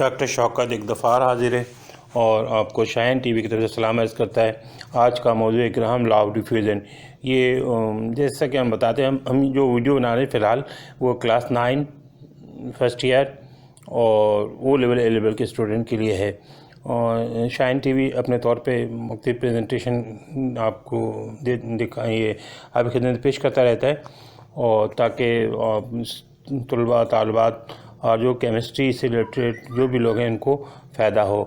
Doctor Shaukat एक दफ़ार हाजिर है और आपको शाहीन टीवी की तरफ से सलाम अर्ज़ करता है। आज का मौजू है ग्राहम लॉ ऑफ डिफ्यूज़न। ये जैसा कि हम बताते हैं, हम जो वीडियो बना रहे हैं फ़िलहाल वो क्लास 9 फर्स्ट ईयर और वो लेवल के स्टूडेंट के लिए है। और शाहीन टीवी अपने तौर पे मुख्तलिफ प्रेजेंटेशन आपको ये आपकी खिदमत पेश करता रहता है, और ताकि तलबा तालबात और जो केमिस्ट्री से रिलेटेड जो भी लोग हैं इनको फ़ायदा हो।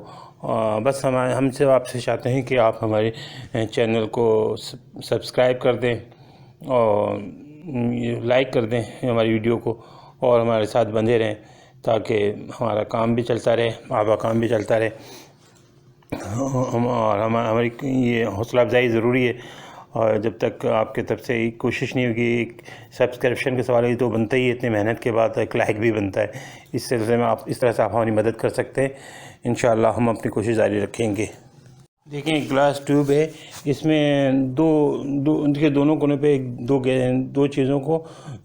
बस हमसे आपसे चाहते हैं कि आप हमारे चैनल को सब्सक्राइब कर दें और लाइक कर दें हमारी वीडियो को, और हमारे साथ बंधे रहें ताकि हमारा काम भी चलता रहे, आपका काम भी चलता रहे। और हमारी ये हौसला अफजाई ज़रूरी है, और जब तक आपके तरफ से कोशिश नहीं होगी, एक सब्सक्रिप्शन के सवाल ही तो बनता ही है, इतनी मेहनत के बाद एक लाइक भी बनता है। इस सिलसिले में आप इस तरह से आप हमारी मदद कर सकते हैं। इंशाअल्लाह हम अपनी कोशिश जारी रखेंगे। देखिए ग्लास ट्यूब है, इसमें देखिए दोनों कोनों पे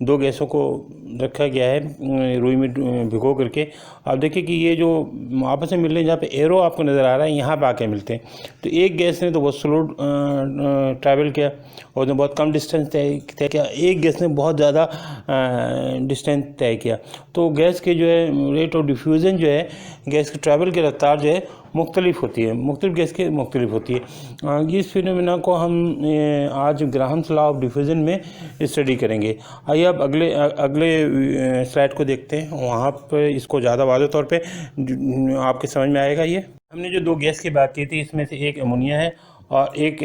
दो गैसों को रखा गया है रुई में भिगो करके। आप देखिए कि ये जो आपस में मिल रहे हैं, जहाँ पे एरो आपको नज़र आ रहा है यहाँ पे आके मिलते हैं। तो एक गैस ने तो बहुत स्लो ट्रैवल किया और उसने बहुत कम डिस्टेंस तय किया, एक गैस ने बहुत ज़्यादा डिस्टेंस तय किया। तो गैस के जो है रेट ऑफ डिफ्यूज़न जो है, गैस की ट्रैवल की रफ्तार जो है मुख्तलिफ होती है, मुख्तलिफ गैस के मुख्तलिफ होती है। इस फिनोमेना को हम आज ग्राहम्स लॉ ऑफ डिफ्यूज़न में स्टडी करेंगे। आइए अब अगले स्लाइड को देखते हैं, वहाँ पर इसको ज़्यादा वाज़ेह तौर पे आपके समझ में आएगा। ये हमने जो दो गैस की बात की थी, इसमें से एक अमोनिया है और एक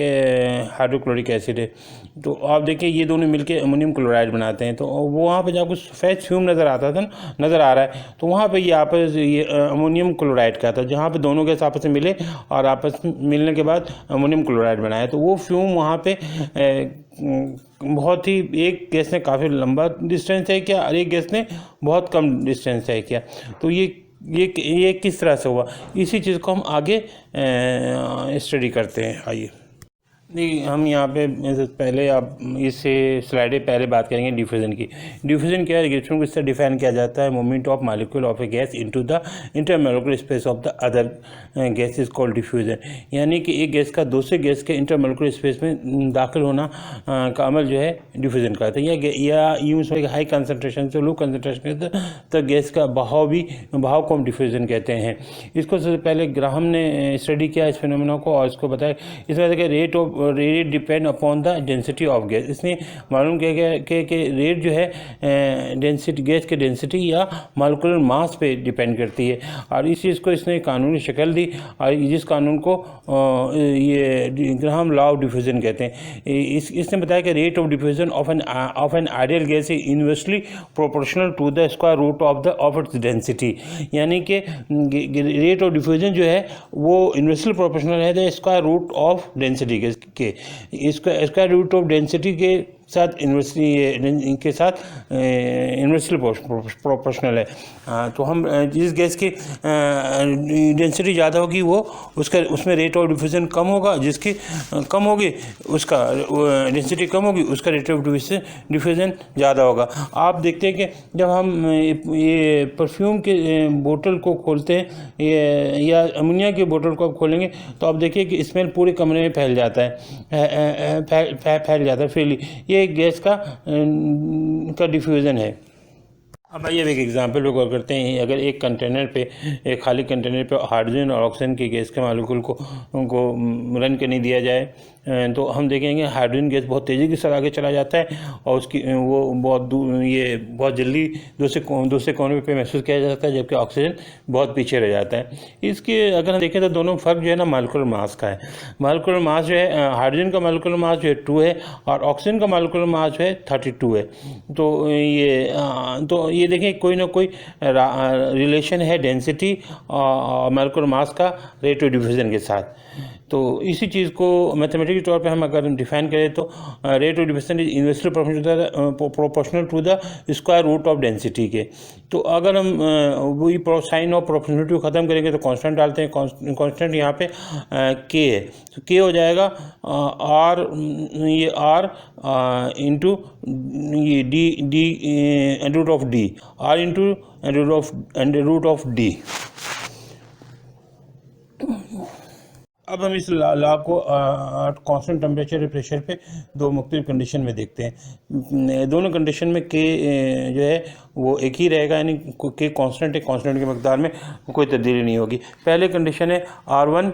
हाइड्रोक्लोरिक एसिड है। तो आप देखिए ये दोनों मिलके अमोनियम क्लोराइड बनाते हैं। तो वो वहाँ पे जब आपको सफ़ेद फ्यूम नज़र आ रहा है, तो वहाँ पे ये अमोनियम क्लोराइड का था, जहाँ पे दोनों गैस आपस में मिले और आपस में मिलने के बाद अमोनियम क्लोराइड बनाया। तो वो फ्यूम वहाँ पे बहुत ही, एक गैस ने काफ़ी लंबा डिस्टेंस तय किया और एक गैस ने बहुत कम डिस्टेंस तय किया। तो ये किस तरह से हुआ, इसी चीज़ को हम आगे स्टडी करते हैं। आइए नहीं, हम यहाँ पे पहले आप इससे स्लाइडें पहले बात करेंगे डिफ्यूज़न की। डिफ्यूज़न क्या है? रिएक्शन को इस तरह डिफाइन किया जाता है, movement of molecule of A gas into the intermolecular space of the other gas is called diffusion. यानी कि एक गैस का दूसरे गैस के इंटरमॉलिक्यूलर स्पेस में दाखिल होना का अमल जो है डिफ्यूज़न कहते हैं। या यूँ समझ हाई कंसनट्रेशन से लो कंसनट्रेशन तो गैस का बहाव को हम डिफ्यूज़न कहते हैं। इसको सबसे पहले ग्राहम ने स्टडी किया इस फिनोमेना को, और इसको बताया इस वजह से rate of rate depend upon the density of gas. इसने मालूम किया गया कि रेट जो है डेंसिटी, गैस के डेंसिटी या मॉलिक्यूलर मास पे डिपेंड करती है। और इस चीज़ को इसने कानूनी शक्ल दी, और जिस कानून को ये ग्राहम लॉ ऑफ डिफ्यूज़न कहते हैं। इसने बताया कि rate of diffusion of an ideal gas is inversely proportional to the square root of its density. यानी कि रेट ऑफ डिफ्यूज़न जो है वो इनवर्सली प्रोपोर्शनल है the square root of density के स्क्वायर रूट ऑफ डेंसिटी के साथ inversely proportional है। तो हम जिस गैस की डेंसिटी ज़्यादा होगी वो उसमें रेट ऑफ डिफ्यूज़न कम होगा, जिसकी कम होगी उसका डेंसिटी कम होगी, उसका रेट ऑफ डिफ्यूज़न ज़्यादा होगा। आप देखते हैं कि जब हम ये परफ्यूम के बोतल को खोलते हैं या अमोनिया के बोतल को आप खोलेंगे तो आप देखिए कि स्मेल पूरे कमरे में फैल जाता है, फैल जाता है फ्रीली। ये एक गैस का डिफ्यूज़न है। अब आइए एक एग्जांपल पे गौर करते हैं। अगर एक खाली कंटेनर पे हाइड्रोजन और ऑक्सीजन की गैस के मॉलिक्यूल को रन करने दिया जाए, तो हम देखेंगे हाइड्रोजन गैस बहुत तेज़ी के साथ आगे चला जाता है और उसकी वो बहुत जल्दी दूसरे कोने पे महसूस किया जाता है, जबकि ऑक्सीजन बहुत पीछे रह जाता है। इसके अगर हम देखें तो दोनों फ़र्क जो है ना मॉलिक्यूलर मास का है। मॉलिक्यूलर मास जो है, हाइड्रोजन का मॉलिक्यूलर मास जो है 2 है और ऑक्सीजन का मॉलिक्यूलर मास जो है 32 है। तो ये देखें कोई ना कोई रिलेशन है डेंसिटी और मॉलिक्यूलर मास का रेट ऑफ डिफ्यूज़न के साथ। तो इसी चीज़ को मैथमेटिकल तौर पे हम अगर डिफाइन करें तो rate of diffusion is inversely proportional to the square root of density के। तो अगर हम वही साइन ऑफ प्रोपोर्शनलिटी को ख़त्म करेंगे तो कांस्टेंट डालते हैं, कांस्टेंट यहाँ पे के है, तो के हो जाएगा आर इंटू ये D root of D, R into under root of D. अब हम इस लॉ को कांस्टेंट टेम्परेचर और प्रेशर पे दो मुख्तलिफ कंडीशन में देखते हैं। दोनों कंडीशन में के जो है वो एक ही रहेगा, यानी के कांस्टेंट है, कांस्टेंट की मकदार में कोई तब्दीली नहीं होगी। पहले कंडीशन है R1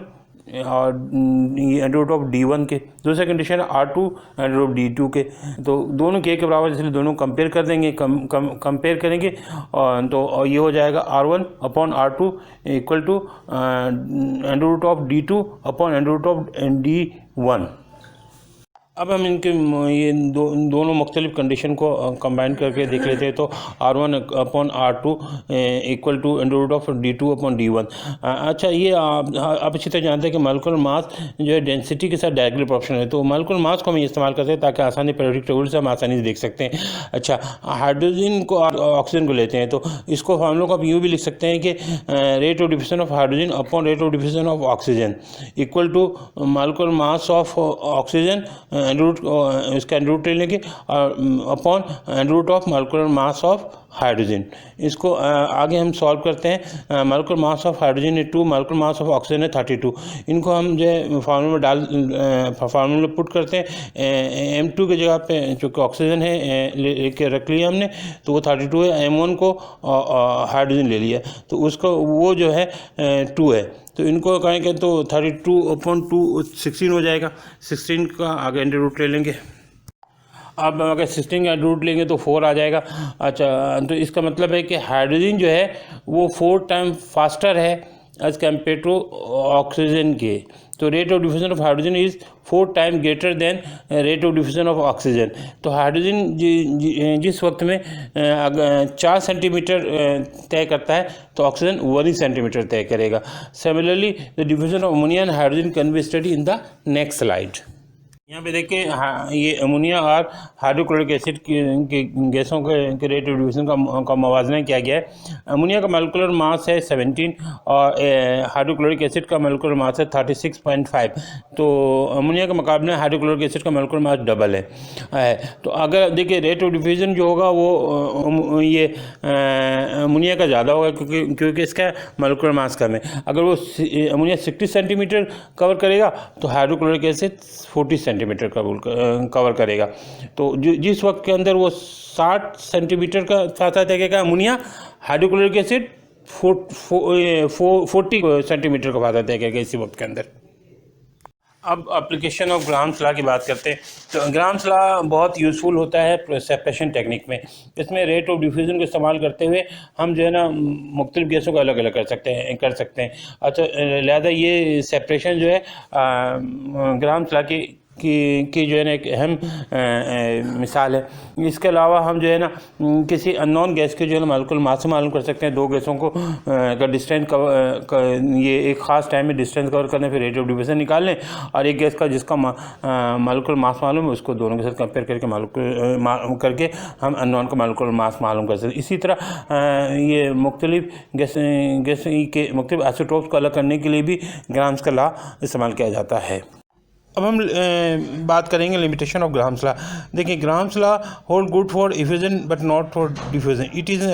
और अंडर रूट ऑफ D1 के, दूसरा कंडीशन है R2 अंडर रूट D2 के। तो दोनों के बराबर, इसलिए दोनों कंपेयर कर देंगे, कंपेयर करेंगे तो ये हो जाएगा R1 upon R2 equal to under root of D2 upon under root of D1। अब हम इनके ये दोनों मुख्तलिफ कंडीशन को कंबाइन करके देख लेते हैं। तो R1 upon R2 equal to under root of D2 upon D1। अच्छा, ये आप अच्छी तरह जानते हैं कि मॉलिक्यूलर मास जो है डेंसिटी के साथ डायरेक्टली प्रोपोर्शनल है। तो मॉलिक्यूलर मास को हम इस्तेमाल करते हैं ताकि आसानी पीरियोडिक टेबल से हम आसानी से देख सकते हैं। अच्छा, हाइड्रोजन को ऑक्सीजन को लेते हैं तो इसको हम लोग आप यूँ भी लिख सकते हैं कि rate of diffusion of hydrogen upon rate of diffusion of oxygen equal to molecular mass of oxygen root, इसका रूट ले लेंगे और upon root of molecular mass of hydrogen. इसको आगे हम सॉल्व करते हैं। मॉलिक्यूलर मास ऑफ हाइड्रोजन है 2, मॉलिक्यूलर मास ऑफ ऑक्सीजन है 32। इनको हम जो है फार्मूला में फार्मूला में पुट करते हैं। M2 की जगह पे चूँकि ऑक्सीजन है लेके रख लिया हमने, तो वो 32 है। M1 को हाइड्रोजन ले लिया, तो उसको वो जो है 2 है। तो इनको कहेंगे तो 32 अपॉन 2 16 हो जाएगा। 16 का आगे अंडर रूट ले लेंगे। अब अगर 16 का रूट लेंगे तो 4 आ जाएगा। अच्छा, तो इसका मतलब है कि हाइड्रोजन जो है वो 4 टाइम फास्टर है एज कम्पेयर टू ऑक्सीजन के। तो rate of diffusion of hydrogen is 4 time greater than rate of diffusion of oxygen. तो हाइड्रोजन जिस वक्त में 4 सेंटीमीटर तय करता है तो ऑक्सीजन 1 सेंटीमीटर तय करेगा। Similarly the diffusion of ammonia and hydrogen can be study in the next slide. यहाँ पे देखिए, ये अमोनिया और हाइड्रोक्लोरिक एसिड के गैसों के रेट ऑफ डिफ्यूजन का मवाजना किया गया है। अमोनिया का मोलिकुलर मास है 17 और हाइड्रोक्लोरिक एसिड का मोलिकुलर मास है 36.5। तो अमोनिया के मुकाबले हाइड्रोक्लोरिक एसिड का मोलिकुलर मास डबल है। तो अगर देखिए रेट ऑफ डिफ्यूजन जो होगा वो ये अमोनिया का ज़्यादा होगा क्योंकि इसका मोलिकुलर मास कम है। अगर वो अमोनिया 60 सेंटीमीटर कवर करेगा तो हाइड्रोक्लोरिक एसिड 40 सेंटीमीटर कवर करेगा। तो जिस वक्त के अंदर वो 60 सेंटीमीटर का साथ देखेगा अमोनिया, हाइड्रोक्लोरिक एसिड 40 सेंटीमीटर का फायदा देखेगा इसी वक्त के अंदर। अब एप्लीकेशन ऑफ ग्राम्स लॉ की बात करते हैं। तो ग्राम्स लॉ बहुत यूज़फुल होता है सेपरेशन टेक्निक में। इसमें रेट ऑफ डिफ्यूज़न को इस्तेमाल करते हुए हम जो है ना मुख्तलिफ गैसों को अलग अलग कर सकते हैं। अच्छा, लिहाजा ये सेपरेशन जो है ग्राम्स लॉ की जो है ना एक अहम मिसाल है। इसके अलावा हम जो है ना किसी अननोन गैस के जो है ना मोलिकुलर मास से मालूम कर सकते हैं। दो गैसों को का डिस्टेंस ये एक ख़ास टाइम में डिस्टेंस कवर करने, फिर रेट ऑफ डिफ्यूजन निकाल लें और एक गैस का जिसका मोलिकुलर मास मालूम है उसको दोनों के साथ कंपेयर करके हम अननोन का मोलिकुलर मास मालूम कर सकते हैं। इसी तरह ये मुख्तलिफ गैस के मुख्तलिफ आइसोटोप्स को अलग करने के लिए भी ग्राम्स का लॉ इस्तेमाल किया जाता है। अब हम बात करेंगे लिमिटेशन ऑफ ग्राम्स लॉ। देखिए, grams law hold good for effusion but not for diffusion. It is an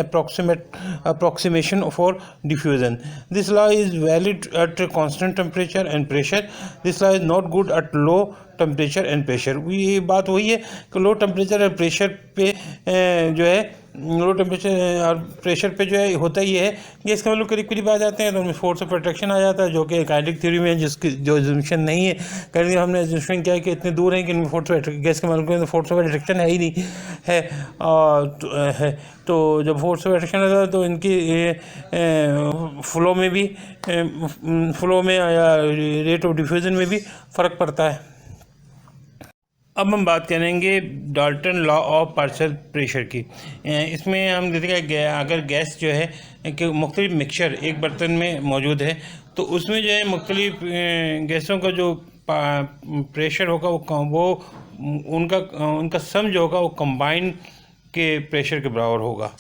approximation for diffusion. This law is valid at constant temperature and pressure. This law is not good at low temperature and pressure. ये बात वही है कि low temperature और pressure पे जो है low temperature और प्रेशर पे जो है होता ही है कि इसका मतलब करीब करीब आ जाते हैं तो उनमें फोर्स ऑफ अट्रैक्शन आ जाता है, जो कि काइनेटिक थ्योरी में जिसकी जो एज्यूम्शन नहीं है। कहीं हमने एज्यूम्शन किया है कि इतने दूर हैं कि इनमें फोर्स ऑफ गैस के मामले में फोर्स ऑफ अट्रैक्शन है ही नहीं है। और तो जब फोर्स ऑफ अट्रैक्शन आता है तो इनकी फ्लो में या रेट ऑफ डिफ्यूजन में भी फ़र्क पड़ता है। अब हम बात करेंगे Dalton law of partial pressure की। इसमें हम देखेंगे अगर गैस जो है कि मुख्तलिफ मिक्सचर एक बर्तन में मौजूद है तो उसमें जो है मुख्तलिफ गैसों का जो प्रेशर होगा वो उनका सम जो होगा वो कंबाइन के प्रेशर के बराबर होगा।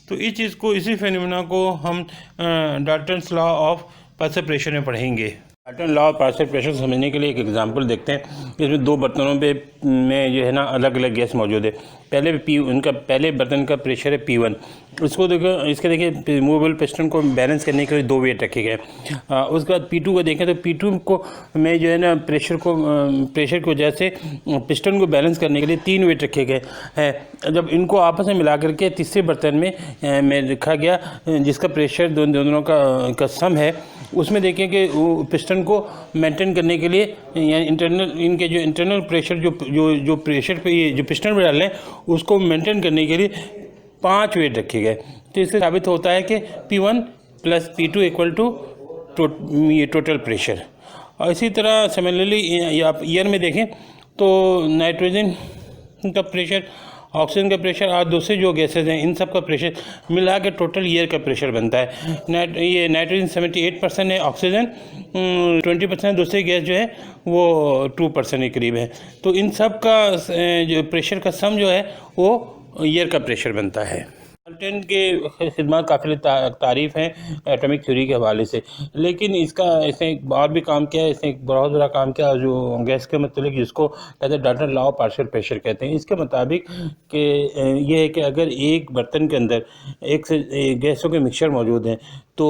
तो इसी फिनोमेना को हम Dalton's law of partial pressure में पढ़ेंगे। Dalton law of partial pressure समझने के लिए एक एग्जांपल देखते हैं। इसमें दो बर्तनों पे में जो है ना अलग अलग गैस मौजूद है। पहले बर्तन का प्रेशर है P1। उसको देखो, इसके देखिए मूवेबल पिस्टन को बैलेंस करने के लिए 2 वेट रखे गए। उसके बाद P2 को देखें तो P2 को में जो है ना प्रेशर की वजह से पिस्टन को बैलेंस करने के लिए 3 वेट रखे गए हैं। जब इनको आपस में मिला करके तीसरे बर्तन में रखा गया जिसका प्रेशर दोनों का सम है, उसमें देखें कि वो पिस्टन को मेंटेन करने के लिए यानी इनके जो इंटरनल प्रेशर जो प्रेशर पे ये जो पिस्टन में डाल रहे हैं उसको मेंटेन करने के लिए 5 वेट रखे गए। तो इससे साबित होता है कि P1 + P2 = ये टोटल प्रेशर। और इसी तरह सिमिलरली आप ईयर में देखें तो नाइट्रोजन का प्रेशर, ऑक्सीजन का प्रेशर और दूसरे जो गैसेज हैं इन सब का प्रेशर मिला के टोटल ईयर का प्रेशर बनता है। ये नाइट्रोजन 78% है, ऑक्सीजन 20%, दूसरी गैस जो है वो 2% के करीब है। तो इन सब का जो प्रेशर का सम जो है वो ईयर का प्रेशर बनता है। डाल्टन के खिदमत काफ़ी तारीफ़ हैं एटॉमिक थ्योरी के हवाले से, लेकिन इसने एक और भी काम किया है। इसने एक बहुत बड़ा काम किया जो गैस के मतलब जिसको कहते हैं Dalton law of partial pressure कहते हैं। इसके मुताबिक कि ये है कि अगर एक बर्तन के अंदर एक से गैसों के मिक्सचर मौजूद हैं तो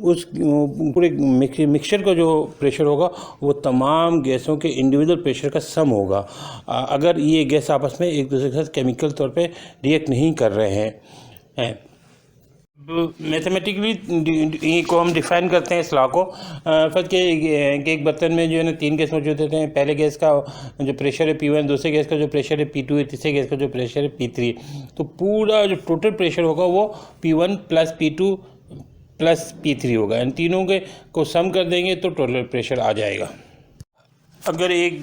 उस पूरे मिक्सचर का जो प्रेशर होगा वो तमाम गैसों के इंडिविजुअल प्रेशर का सम होगा, अगर ये गैस आपस में एक दूसरे के साथ केमिकल तौर पे रिएक्ट नहीं कर रहे हैं। मैथमेटिकली को हम डिफाइन करते हैं इस लॉ को। फर्स्ट के एक बर्तन में जो है ना 3 गैस मौजूद होते हैं। पहले गैस का जो प्रेशर है P1, दूसरे गैस का जो प्रेशर है P2 है, तीसरे गैस का जो प्रेशर है P3। तो पूरा जो टोटल प्रेशर होगा वो P1 + P2 + P3 होगा। इन तीनों के को सम कर देंगे तो टोटल प्रेशर आ जाएगा। अगर एक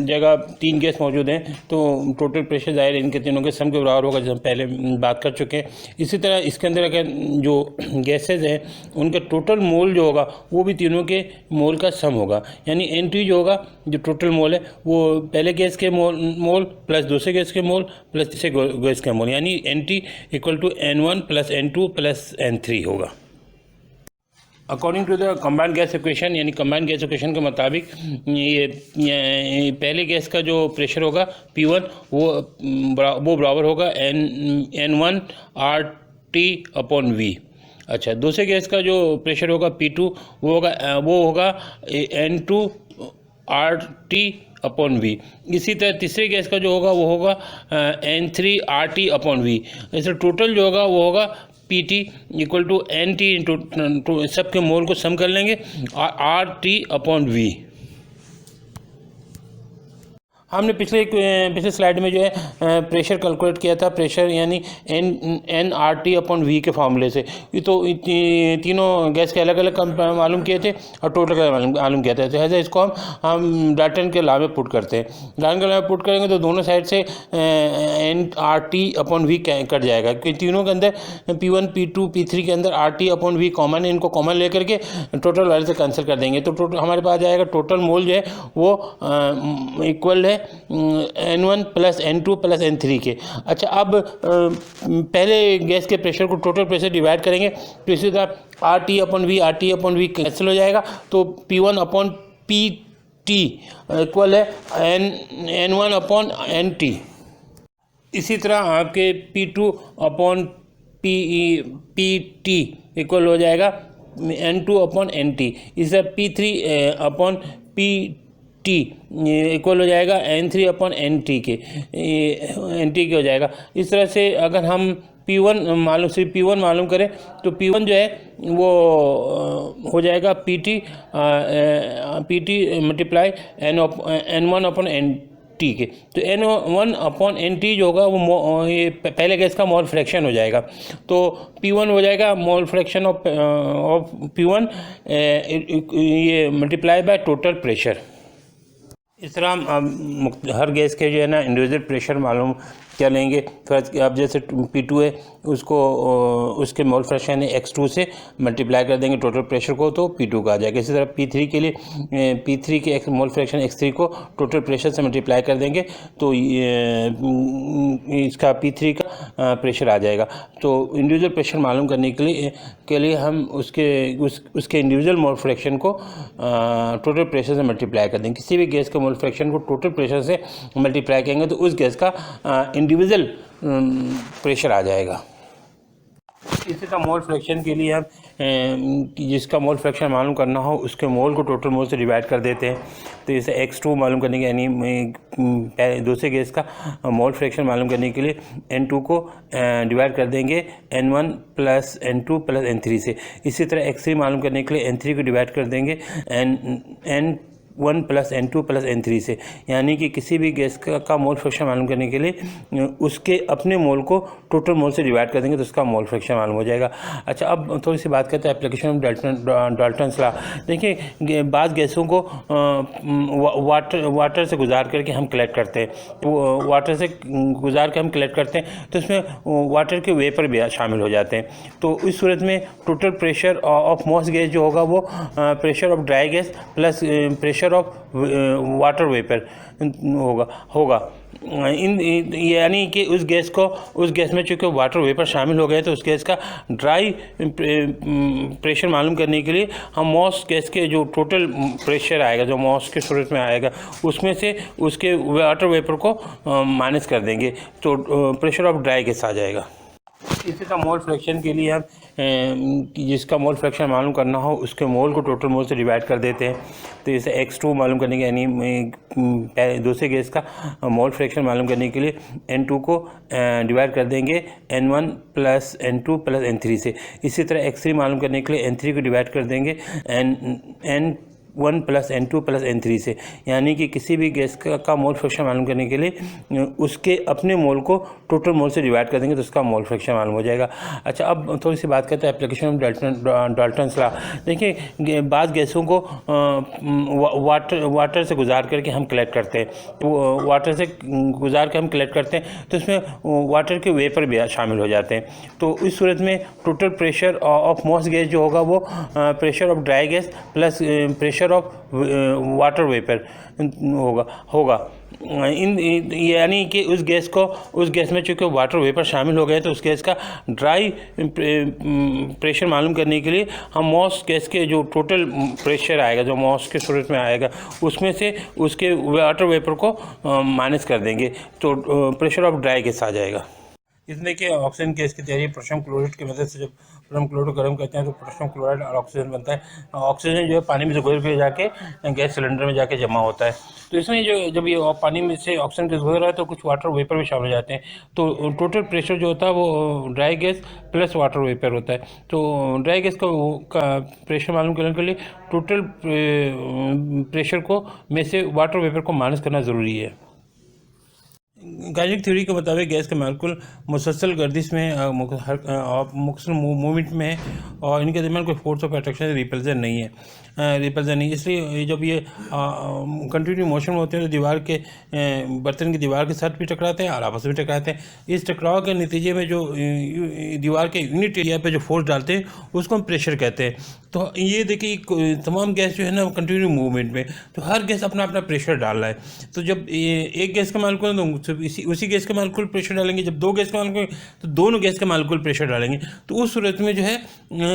जगह 3 गैस मौजूद हैं तो टोटल प्रेशर ज़ाहिर इनके तीनों के सम के बराबर होगा, जैसे हम पहले बात कर चुके हैं। इसी तरह इसके अंदर अगर जो गैसेज हैं उनका टोटल मोल जो होगा वो भी तीनों के मोल का सम होगा। यानी N2 जो होगा जो टोटल मोल है वो पहले गैस के मोल प्लस दूसरे गैस के मोल प्लस तीसरे गैस के मोल, यानी NT = N1 + N2 + N3 होगा। According to the combined gas equation, यानी कंबाइंड गैस इक्वेशन के मुताबिक ये पहले गैस का जो प्रेशर होगा P1 वो बराबर होगा N1 RT/V। अच्छा, दूसरे गैस का जो प्रेशर होगा P2 वो होगा N2 RT/V। इसी तरह तीसरे गैस का जो होगा वो होगा N3 RT/V। इसलिए टोटल जो होगा वो होगा PT = NT सबके मोल को सम कर लेंगे RT/V। हमने पिछले स्लाइड में जो है प्रेशर कैलकुलेट किया था, प्रेशर यानी NRT/V के फार्मूले से। तो तीनों गैस के अलग अलग मालूम किए थे और टोटल का मालूम किया था। जैसे इसको हम डाल्टन के लॉ में पुट करते हैं। डाल्टन के लॉ में पुट करेंगे तो दोनों साइड से NRT/V कट जाएगा, क्योंकि तीनों के अंदर P1 P2 P3 के अंदर RT/V कॉमन है। इनको कॉमन लेकर के टोटल वाले से कैंसिल कर देंगे तो टोटल हमारे पास जाएगा टोटल मोल जो है वो इक्वल है N1 + N2 + N3 के। अच्छा, अब पहले गैस के प्रेशर को टोटल प्रेशर डिवाइड करेंगे तो इसी तरह RT/V कैंसिल हो जाएगा, तो P1/PT इक्वल है N1/NT। इसी तरह आपके P2/PT इक्वल हो जाएगा N2/NT। इसी तरह P3/PT इक्वल हो जाएगा N3/NT के हो जाएगा। इस तरह से अगर हम सिर्फ P1 मालूम करें तो P1 जो है वो हो जाएगा PT × N1/NT के। तो N1/NT जो होगा वो ये पहले गैस का मोल फ्रैक्शन हो जाएगा। तो P1 हो जाएगा मोल फ्रैक्शन ऑफ P1 ये मल्टीप्लाई बाय टोटल प्रेशर। इस तरह हम हर गैस के जो है ना इंडिविजुअल प्रेशर मालूम क्या लेंगे। फर्स्ट अब जैसे P2 है उसको उसके मोल फ्रैक्शन x2 से मल्टीप्लाई कर देंगे टोटल प्रेशर को, तो P2 का आ जाएगा। इसी तरह P3 के लिए P3 के मोल फ्रैक्शन x3 को टोटल प्रेशर से मल्टीप्लाई कर देंगे तो इसका P3 का प्रेशर आ जाएगा। तो इंडिविजुअल प्रेशर मालूम करने के लिए हम उसके इंडिविजुअल मोल फ्रैक्शन को टोटल प्रेशर से मल्टीप्लाई कर देंगे। किसी भी गैस के मोल फ्रैक्शन को टोटल प्रेशर से मल्टीप्लाई करेंगे तो उस गैस का इंडिविजुअल प्रेशर आ जाएगा। इसी तरह मोल फ्रैक्शन के लिए हम जिसका मोल फ्रैक्शन मालूम करना हो उसके मोल को टोटल मोल से डिवाइड कर देते हैं। तो जैसे x2 मालूम करने के यानी दूसरे गैस का मोल फ्रैक्शन मालूम करने के लिए n2 को डिवाइड कर देंगे n1 plus n2 plus n3 से। इसी तरह x3 मालूम करने के लिए n3 को डिवाइड कर देंगे n1 plus n2 plus n3 से। यानी कि किसी भी गैस का मोल फ्रैक्शन मालूम करने के लिए उसके अपने मोल को टोटल मोल से डिवाइड कर देंगे तो उसका मोल फ्रैक्शन मालूम हो जाएगा। अच्छा, अब थोड़ी सी बात करते हैं एप्लीकेशन ऑफ डाल्टन्स लॉ। देखिए, बाद गैसों को वाटर से गुजार करके हम कलेक्ट करते हैं। तो वाटर से गुजार के हम कलेक्ट करते हैं तो इसमें वाटर के वेपर भी शामिल हो जाते हैं। तो इस सूरत में total pressure of moist gas जो होगा वो pressure of dry gas plus pressure of water vapour होगा। यानी कि उस गैस में चूँकि वाटर वेपर शामिल हो गए तो उस गैस का ड्राई प्रेशर मालूम करने के लिए हम मॉस गैस के जो टोटल प्रेशर आएगा, जो मॉस के सूरत में आएगा, उसमें से उसके वाटर वेपर को माइनस कर देंगे तो प्रेशर ऑफ ड्राई गैस आ जाएगा। इसी तरह मोल फ्रैक्शन के लिए हम जिसका मोल फ्रैक्शन मालूम करना हो उसके मोल को टोटल मोल से डिवाइड कर देते हैं। तो जैसे x2 मालूम करने के यानी दूसरे गैस का मोल फ्रैक्शन मालूम करने के लिए n2 को डिवाइड कर देंगे n1 plus n2 plus n3 से। इसी तरह x3 मालूम करने के लिए n3 को डिवाइड कर देंगे n1 plus n2 plus n3 से। यानी कि किसी भी गैस का मोल फ्रैक्शन मालूम करने के लिए उसके अपने मोल को टोटल मोल से डिवाइड कर देंगे तो उसका मोल फ्रैक्शन मालूम हो जाएगा। अच्छा, अब थोड़ी सी बात करते हैं एप्लीकेशन ऑफ डाल्टन्स लॉ। देखिए, बाद गैसों को वाटर से गुजार करके हम कलेक्ट करते हैं। तो वाटर से गुजार के हम कलेक्ट करते हैं तो इसमें वाटर के वेपर भी शामिल हो जाते हैं। तो इस सूरत में total pressure of moist gas जो होगा वो pressure of dry gas plus pressure of water vapour होगा। यानी कि उस गैस में चूँकि वाटर वेपर शामिल हो गए तो उस गैस का ड्राई प्रेशर मालूम करने के लिए हम मॉस गैस के जो टोटल प्रेशर आएगा, जो मॉस के सूरत में आएगा, उसमें से उसके वाटर वेपर को माइनस कर देंगे तो प्रेशर ऑफ ड्राई गैस आ जाएगा। इसमें कि ऑक्सीजन गैस की तैयारी पोटेशियम क्लोराइड की मदद से जब पोटेशियम क्लोराइड को गर्म करते हैं तो पोटेशियम क्लोराइड और ऑक्सीजन बनता है। ऑक्सीजन जो है पानी में से घुल के जाके गैस सिलेंडर में जाके जमा होता है। तो इसमें जब ये पानी में से ऑक्सीजन गैस गुजर रहा है तो कुछ वाटर वेपर भी शामिल हो जाते हैं। तो टोटल प्रेशर जो होता है वो dry gas plus water vapour होता है। तो ड्राई गैस का प्रेशर मालूम करने के लिए टोटल प्रेशर को में से वाटर वेपर को माइनस करना ज़रूरी है। गाइलिक थ्योरी के मुताबिक गैस के मालिक्यूल मुसलसल गर्दिश में मुसलसल मूवमेंट में है और इनके दरमियान कोई फोर्स ऑफ अट्रैक्शन रिपल्जन नहीं है। इसलिए जब ये कंटिन्यू मोशन में होते हैं तो दीवार के बर्तन की दीवार के साथ भी टकराते हैं और आपस में टकराते हैं। इस टकराव के नतीजे में जो दीवार के यूनिट एरिया पे जो फोर्स डालते हैं उसको हम प्रेशर कहते हैं। तो ये देखिए, तमाम गैस जो है ना कंटिन्यू मूवमेंट में, तो हर गैस अपना अपना प्रेशर डाल रहा है। तो जब एक गैस का मालिक्यूल तो उसी गैस के मालिक्यूल प्रेशर डालेंगे, जब दो गैस का मालिक्यूल तो दोनों गैस के मालिक्यूल प्रेशर डालेंगे। तो उस सूरत में जो है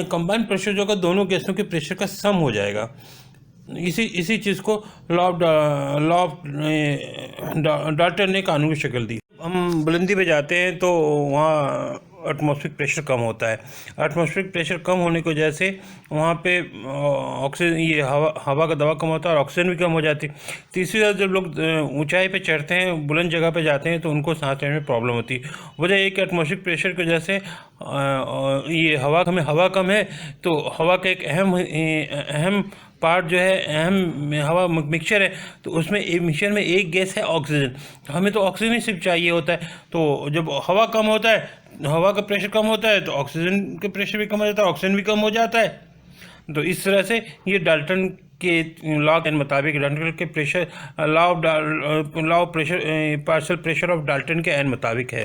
कंबाइंड प्रेशर जो होगा दोनों गैसों के प्रेशर का सम हो जाएगा। इसी चीज़ को लॉ ऑफ डाल्टन ने कानून की शक्ल दी। हम बुलंदी पे जाते हैं तो वहाँ एटमॉस्फेरिक प्रेशर कम होता है। एटमॉस्फेरिक प्रेशर कम होने की वजह से वहाँ पे ऑक्सीजन हवा का दबाव कम होता है और ऑक्सीजन भी कम हो जाती है। तीसरी तरफ जब लोग ऊंचाई पे चढ़ते हैं, बुलंद जगह पे जाते हैं तो उनको सांस लेने में प्रॉब्लम होती है। वजह एक एटमॉस्फेरिक प्रेशर की वजह से ये हवा कम है तो हवा का एक अहम पार्ट जो है, अहम हवा मिक्सचर है, तो उसमें मिक्सचर में एक गैस है ऑक्सीजन। हमें तो ऑक्सीजन ही सिर्फ चाहिए होता है। तो जब हवा कम होता है, हवा का प्रेशर कम होता है तो ऑक्सीजन के प्रेशर भी कम हो जाता है, ऑक्सीजन भी कम हो जाता है। तो इस तरह से ये डाल्टन के लॉ के मुताबिक डाल्टन के pressure law of pressure partial pressure of Dalton के मुताबिक है।